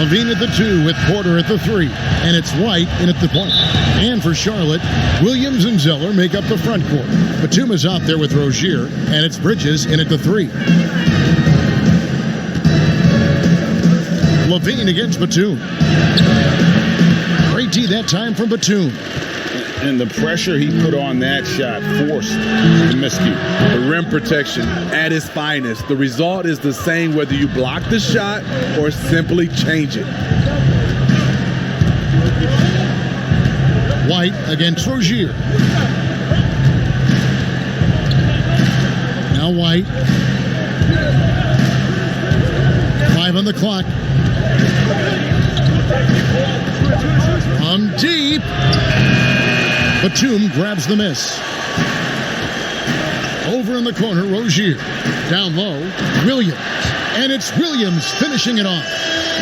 Levine at the 2 with Porter at the 3. And it's White in at the point. And for Charlotte, Williams and Zeller make up the front court. Batum is out there with Rozier. And it's Bridges in at the 3. Levine against Batum. Great D that time from Batum. And the pressure he put on that shot forced the miscue. The rim protection at its finest. The result is the same whether you block the shot or simply change it. White against Rozier. Now White. 5 on the clock. From deep. Batum grabs the miss. Over in the corner, Rozier. Down low, Williams. And it's Williams finishing it off.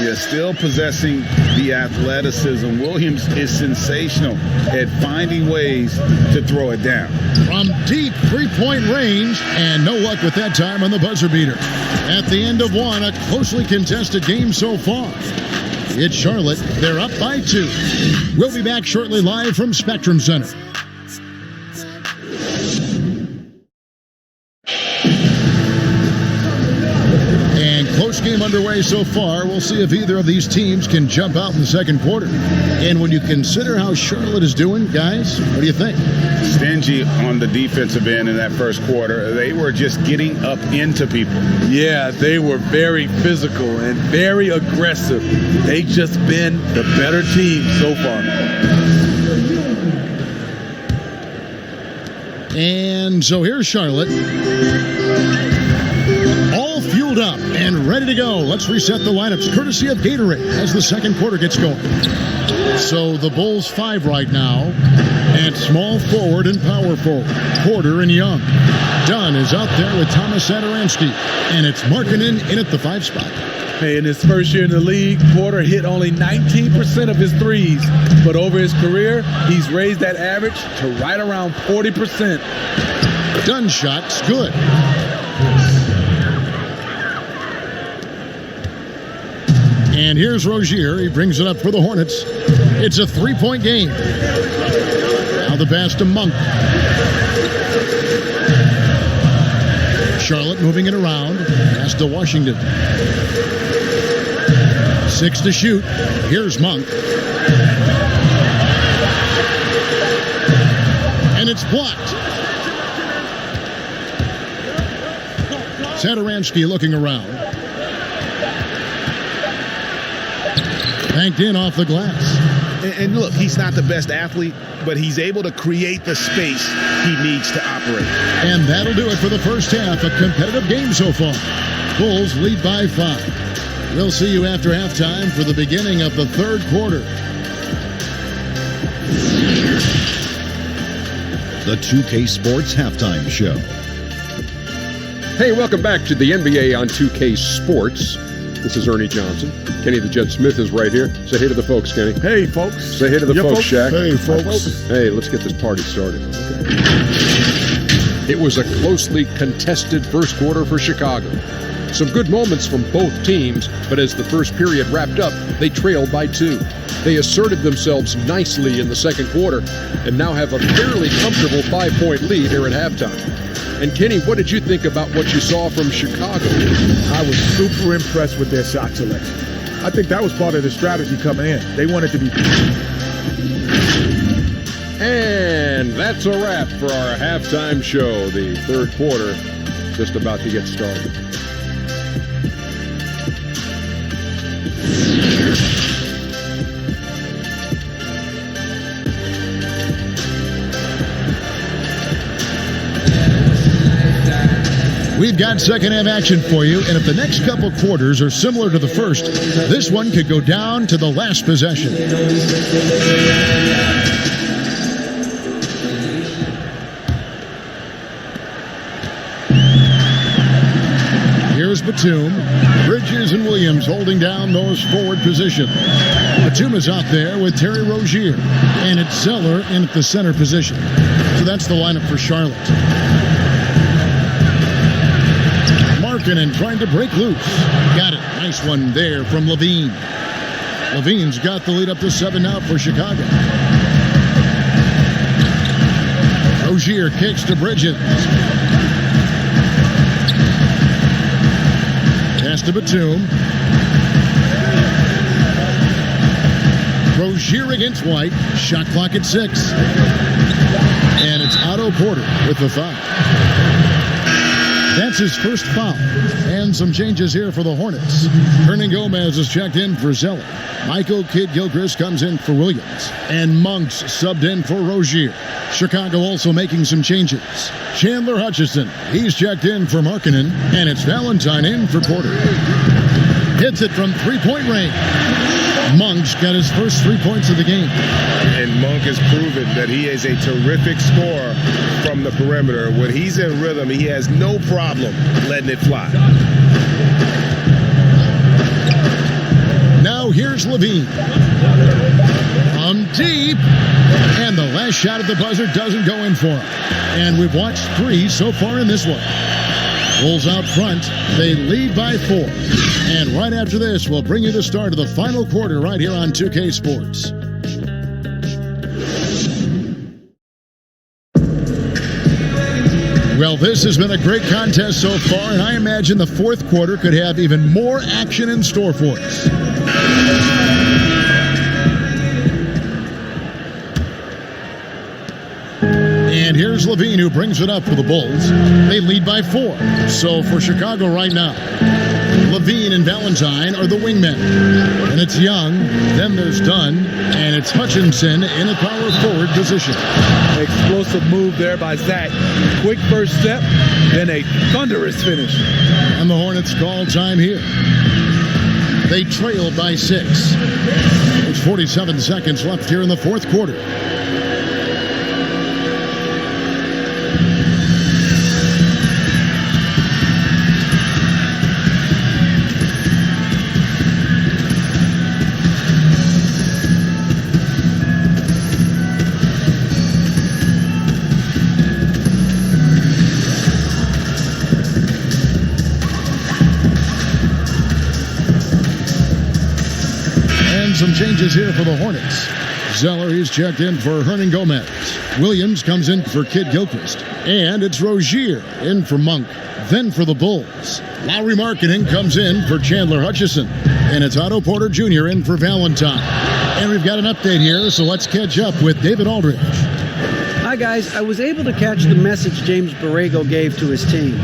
Yeah, still possessing the athleticism. Williams is sensational at finding ways to throw it down. From deep three-point range, and no luck with that time on the buzzer beater. At the end of one, a closely contested game so far. It's Charlotte. They're up by 2. We'll be back shortly live from Spectrum Center. And close game underway so far. We'll see if either of these teams can jump out in the second quarter. And when you consider how Charlotte is doing, guys, what do you think? Stingy on the defensive end in that first quarter. They were just getting up into people. Yeah, they were very physical and very aggressive. They've just been the better team so far. And so here's Charlotte. All fueled up and ready to go. Let's reset the lineups courtesy of Gatorade as the second quarter gets going. So the Bulls 5 right now. At small forward and power forward, Porter and Young. Dunn is out there with Thomas Satoransky. And it's Markkanen in at the 5 spot. Hey, in his first year in the league, Porter hit only 19% of his threes. But over his career, he's raised that average to right around 40%. Dunn's shot's good. And here's Rozier. He brings it up for the Hornets. It's a 3-point game. Now the pass to Monk. Charlotte moving it around. Pass to Washington. 6 to shoot. Here's Monk. And it's blocked. Satoransky looking around. Banked in off the glass. And look, he's not the best athlete, but he's able to create the space he needs to operate. And that'll do it for the first half. A competitive game so far. Bulls lead by 5. We'll see you after halftime for the beginning of the third quarter. The 2K Sports Halftime Show. Hey, welcome back to the NBA on 2K Sports. This is Ernie Johnson. Kenny the Jet Smith is right here. Say hey to the folks, Kenny. Hey, folks. Say hey to the folks, Shaq. Hey, folks. Hey, let's get this party started. Okay. It was a closely contested first quarter for Chicago. Some good moments from both teams, but as the first period wrapped up, they trailed by 2. They asserted themselves nicely in the second quarter and now have a fairly comfortable 5-point lead here at halftime. And Kenny, what did you think about what you saw from Chicago? I was super impressed with their shot selection. I think that was part of the strategy coming in. They wanted to be... And that's a wrap for our halftime show. The third quarter just about to get started. We've got second half action for you, and if the next couple quarters are similar to the first, this one could go down to the last possession. Here's Batum. Bridges and Williams holding down those forward positions. Batum is out there with Terry Rozier, and it's Zeller in at the center position. So that's the lineup for Charlotte. Markkanen trying to break loose. Got it. Nice one there from Levine. Levine's got the lead up to 7 now for Chicago. Rozier kicks to Bridges. Pass to Batum. Rozier against White. Shot clock at 6. And it's Otto Porter with the foul. That's his first foul. And some changes here for the Hornets. Hernan Gomez is checked in for Zeller. Michael Kidd-Gilchrist comes in for Williams. And Monks subbed in for Rozier. Chicago also making some changes. Chandler Hutchison, he's checked in for Markkanen. And it's Valentine in for Porter. Hits it from three-point range. Monk's got his first 3 points of the game. And Monk has proven that he is a terrific scorer from the perimeter. When he's in rhythm, he has no problem letting it fly. Now here's Levine. From deep. And the last shot at the buzzer doesn't go in for him. And we've watched 3 so far in this one. Bulls out front. They lead by 4. And right after this, we'll bring you the start of the final quarter right here on 2K Sports. Well, this has been a great contest so far, and I imagine the fourth quarter could have even more action in store for us. And here's Levine, who brings it up for the Bulls. They lead by 4. So for Chicago right now, Levine and Valentine are the wingmen. And it's Young, then there's Dunn, and it's Hutchinson in a power forward position. Explosive move there by Zach. Quick first step, then a thunderous finish. And the Hornets call time here. They trail by 6. There's 47 seconds left here in the fourth quarter. Some changes here for the Hornets. Zeller, he's checked in for Hernan Gomez. Williams comes in for Kidd-Gilchrist. And it's Rozier in for Monk. Then for the Bulls, Lauri Markkanen comes in for Chandler Hutchison. And it's Otto Porter Jr. in for Valentine. And we've got an update here, so let's catch up with David Aldridge. Hi, guys. I was able to catch the message James Borrego gave to his team.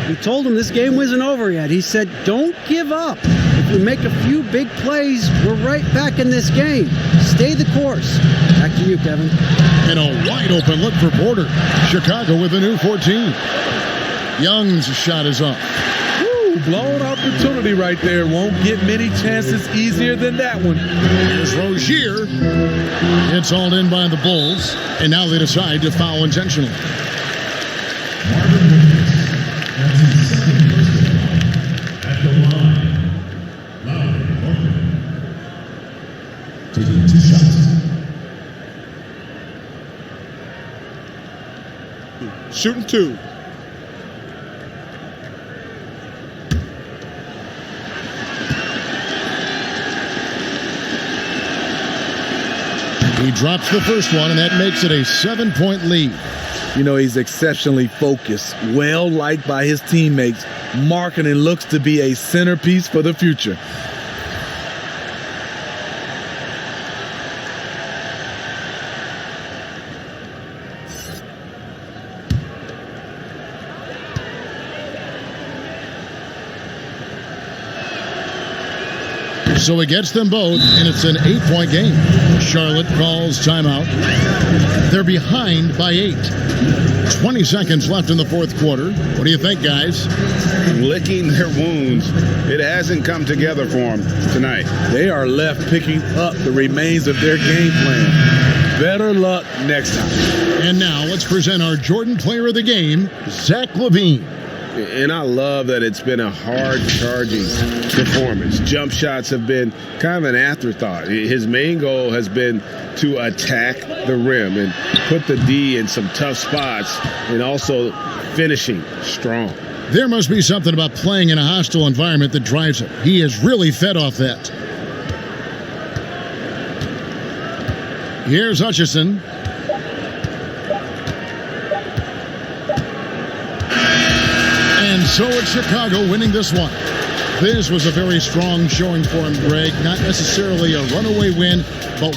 He told them this game wasn't over yet. He said, don't give up. If we make a few big plays, we're right back in this game. Stay the course. Back to you, Kevin. And a wide open look for Porter. Chicago with a new 14. Young's shot is up. Woo, blown opportunity right there. Won't get many chances easier than that one. Here's Rozier. It's hauled in by the Bulls. And now they decide to foul intentionally. Taking 2 shots. Shooting 2. He drops the first one, and that makes it a 7-point lead. You know, he's exceptionally focused, well liked by his teammates. Markkanen looks to be a centerpiece for the future. So it gets them both, and it's an 8-point game. Charlotte calls timeout. They're behind by 8. 20 seconds left in the fourth quarter. What do you think, guys? Licking their wounds. It hasn't come together for them tonight. They are left picking up the remains of their game plan. Better luck next time. And now let's present our Jordan Player of the Game, Zach LaVine. And I love that it's been a hard-charging performance. Jump shots have been kind of an afterthought. His main goal has been to attack the rim and put the D in some tough spots and also finishing strong. There must be something about playing in a hostile environment that drives him. He has really fed off that. Here's Hutchison. And so it's Chicago winning this one. This was a very strong showing for him, Greg. Not necessarily a runaway win, but